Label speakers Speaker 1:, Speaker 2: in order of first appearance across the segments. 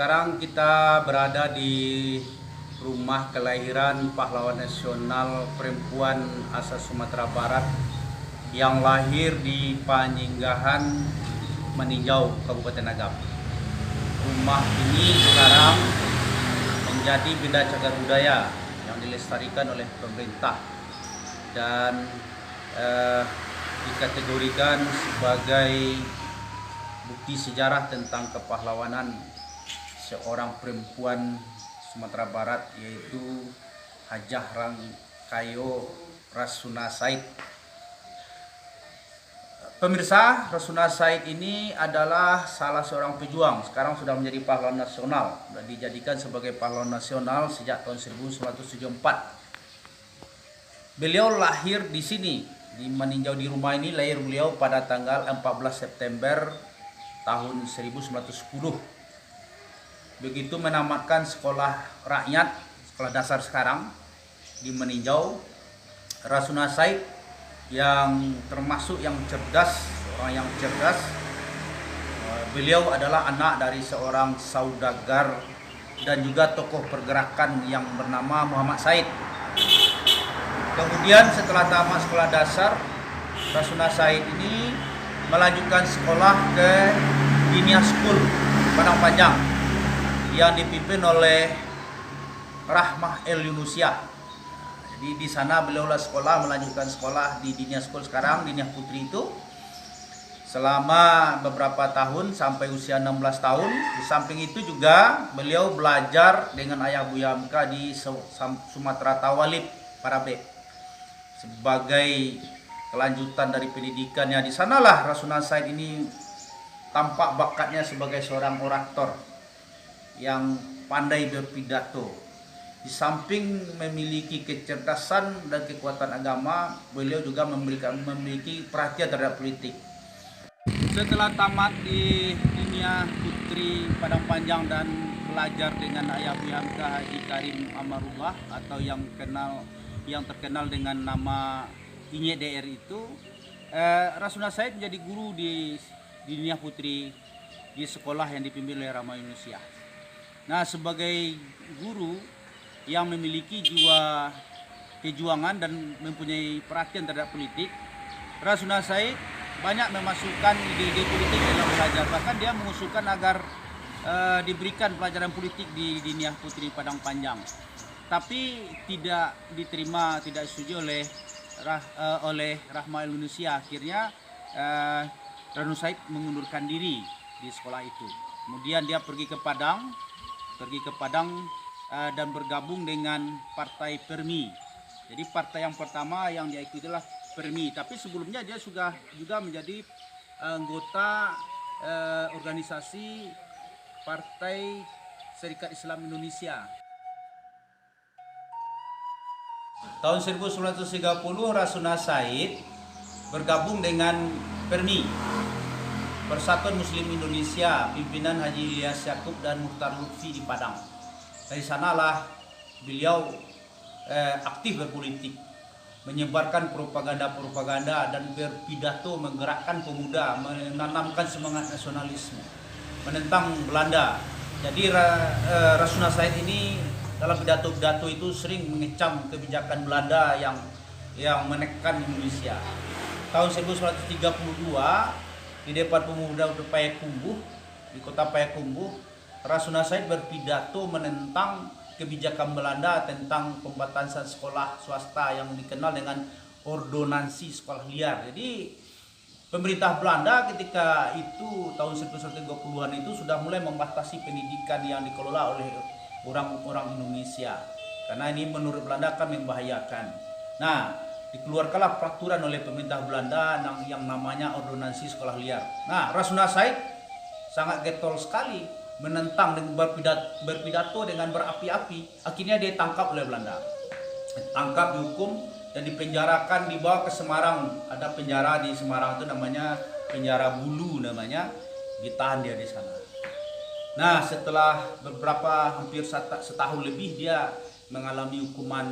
Speaker 1: Sekarang kita berada di rumah kelahiran pahlawan nasional perempuan asal Sumatera Barat yang lahir di Panjinggahan, Meninjau, Kabupaten Agam. Rumah ini sekarang menjadi benda cagar budaya yang dilestarikan oleh pemerintah dan dikategorikan sebagai bukti sejarah tentang kepahlawanan seorang perempuan Sumatera Barat, yaitu Hajah Rangkayo Rasuna Said. Pemirsa, Rasuna Said ini adalah salah seorang pejuang. Sekarang sudah menjadi pahlawan nasional. Sudah dijadikan sebagai pahlawan nasional sejak tahun 1974. Beliau lahir di sini, di Meninjau, di rumah ini lahir beliau pada tanggal 14 September tahun 1910. Begitu menamatkan sekolah rakyat, sekolah dasar sekarang di Meninjau, Rasuna Said yang termasuk yang cerdas, orang yang cerdas. Beliau adalah anak dari seorang saudagar dan juga tokoh pergerakan yang bernama Muhammad Said. Kemudian setelah tamat sekolah dasar, Rasuna Said ini melanjutkan sekolah ke Dinia School Padang Panjang yang dipimpin oleh Rahmah El Yunusia. Jadi di sana beliau melanjutkan sekolah di Dinia School sekarang, Dinia Putri itu, selama beberapa tahun sampai usia 16 tahun. Di samping itu juga beliau belajar dengan ayah Buya Hamka di Sumatera Tawalib, Parabe. Sebagai kelanjutan dari pendidikannya di sanalah Rasuna Said ini tampak bakatnya sebagai seorang orator yang pandai berpidato. Di samping memiliki kecerdasan dan kekuatan agama, beliau juga memiliki perhatian terhadap politik. Setelah tamat di Dinia Putri Padang Panjang dan belajar dengan ayah Buya Hamka Haji Karim Amarullah atau yang terkenal dengan nama Inye DR itu, Rasuna Said menjadi guru di Dinia Putri di sekolah yang dipimpin oleh Rahmah Yunusia. Nah, sebagai guru yang memiliki jiwa kejuangan dan mempunyai perhatian terhadap politik, Rasuna Said banyak memasukkan ide-ide politik dalam belajar. Bahkan dia mengusulkan agar diberikan pelajaran politik di Dinia Putri Padang Panjang. Tapi tidak diterima, tidak setuju oleh Rahmah Yunusia. Akhirnya Rasuna Said mengundurkan diri di sekolah itu. Kemudian dia pergi ke Padang dan bergabung dengan Partai Permi. Jadi partai yang pertama yang dia ikuti adalah Permi. Tapi sebelumnya dia juga menjadi anggota organisasi Partai Serikat Islam Indonesia. Tahun 1930 Rasuna Said bergabung dengan Permi, Persatuan Muslim Indonesia, pimpinan Haji Ilyas Yaakob dan Mukhtar Lutfi di Padang. Dari sanalah beliau aktif berpolitik, menyebarkan propaganda dan berpidato menggerakkan pemuda, menanamkan semangat nasionalisme, menentang Belanda. Jadi Rasuna Said ini dalam pidato-pidato itu sering mengecam kebijakan Belanda yang menekan Indonesia. Tahun 1932 di depan pemuda Payakumbuh, di kota Payakumbuh, Rasuna Said berpidato menentang kebijakan Belanda tentang pembatasan sekolah swasta yang dikenal dengan ordonansi sekolah liar. Jadi pemerintah Belanda ketika itu tahun 1930-an itu sudah mulai membatasi pendidikan yang dikelola oleh orang-orang Indonesia, karena ini menurut Belanda akan membahayakan. Nah, dikeluarkanlah peraturan oleh pemerintah Belanda yang namanya ordonansi sekolah liar. Nah, Rasuna Said sangat getol sekali menentang dan berpidato dengan berapi-api. Akhirnya dia ditangkap oleh Belanda, ditangkap, dihukum dan dipenjarakan, dibawa ke Semarang. Ada penjara di Semarang itu namanya penjara Bulu namanya, ditahan dia di sana. Nah, setelah hampir setahun lebih dia mengalami hukuman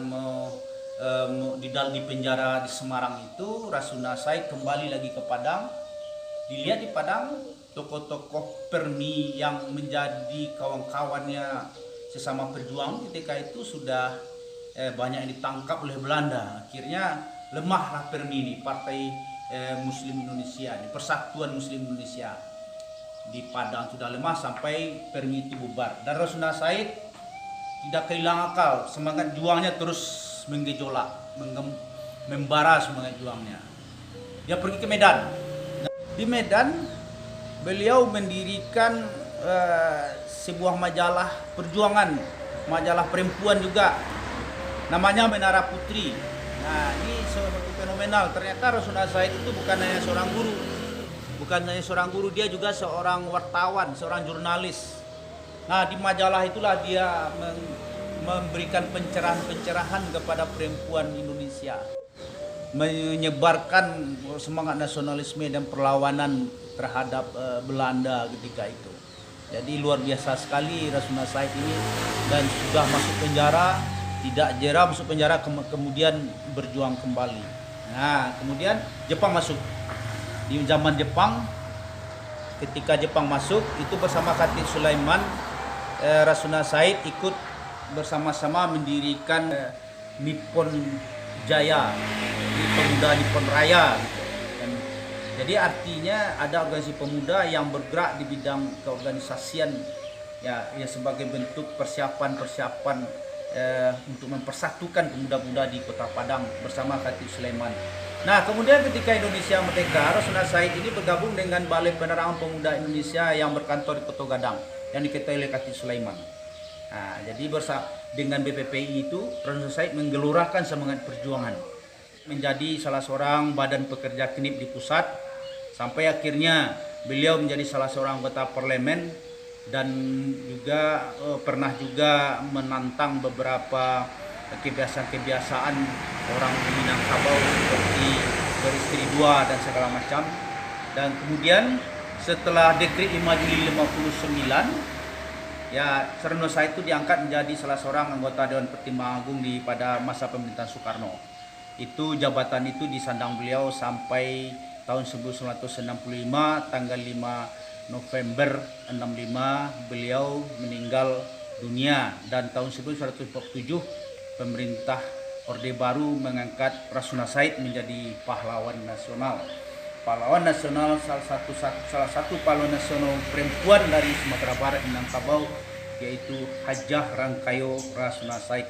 Speaker 1: di penjara di Semarang itu, Rasuna Said kembali lagi ke Padang. dilihat di Padang, tokoh-tokoh Permi yang menjadi kawan-kawannya sesama perjuang ketika itu sudah banyak yang ditangkap oleh Belanda. Akhirnya lemahlah Permi ini, Partai Muslim Indonesia, Persatuan Muslim Indonesia di Padang sudah lemah sampai Permi itu bubar. Dan Rasuna Said tidak kehilangan akal, semangat juangnya terus menggejolak, membara semangat juangnya. Dia pergi ke Medan. Di Medan beliau mendirikan sebuah majalah perjuangan, majalah perempuan juga, namanya Menara Putri. Nah, ini suatu fenomenal. Ternyata Rasuna Said itu bukan hanya seorang guru, dia juga seorang wartawan, seorang jurnalis. Nah, di majalah itulah dia memberikan pencerahan-pencerahan kepada perempuan Indonesia, menyebarkan semangat nasionalisme dan perlawanan terhadap Belanda ketika itu. Jadi luar biasa sekali Rasuna Said ini, dan sudah masuk penjara, tidak jera masuk penjara, kemudian berjuang kembali. Nah, kemudian Jepang masuk. Di zaman Jepang, ketika Jepang masuk, itu bersama Khatib Sulaiman, Rasuna Said ikut bersama-sama mendirikan Nippon Jaya, di Pemuda Nippon Raya. Jadi artinya ada organisasi pemuda yang bergerak di bidang keorganisasian, ya sebagai bentuk persiapan untuk mempersatukan pemuda-pemuda di Kota Padang bersama Khatib Sulaiman. Nah, kemudian ketika Indonesia merdeka, Rasuna Said ini bergabung dengan Balai Penerangan Pemuda Indonesia yang berkantor di Kota Gadang yang diketuai oleh Khatib Sulaiman. Nah, jadi dengan BPPI itu Rasuna Said menggelurakan semangat perjuangan, menjadi salah seorang badan pekerja KNIP di pusat, sampai akhirnya beliau menjadi salah seorang anggota parlemen dan juga pernah juga menantang beberapa kebiasaan-kebiasaan orang Minangkabau seperti beristri dua dan segala macam. Dan kemudian setelah Dekret 5 Juli 59, ya Rasuna Said itu diangkat menjadi salah seorang anggota Dewan Pertimbangan Agung pada masa pemerintahan Soekarno. Itu jabatan itu disandang beliau sampai tahun 1965, tanggal 5 November 65 beliau meninggal dunia, dan tahun 1947 pemerintah Orde Baru mengangkat Rasuna Said menjadi pahlawan nasional. Pahlawan nasional, salah satu pahlawan nasional perempuan dari Sumatera Barat Minangkabau, yaitu Hajah Rangkayo Rasuna Said.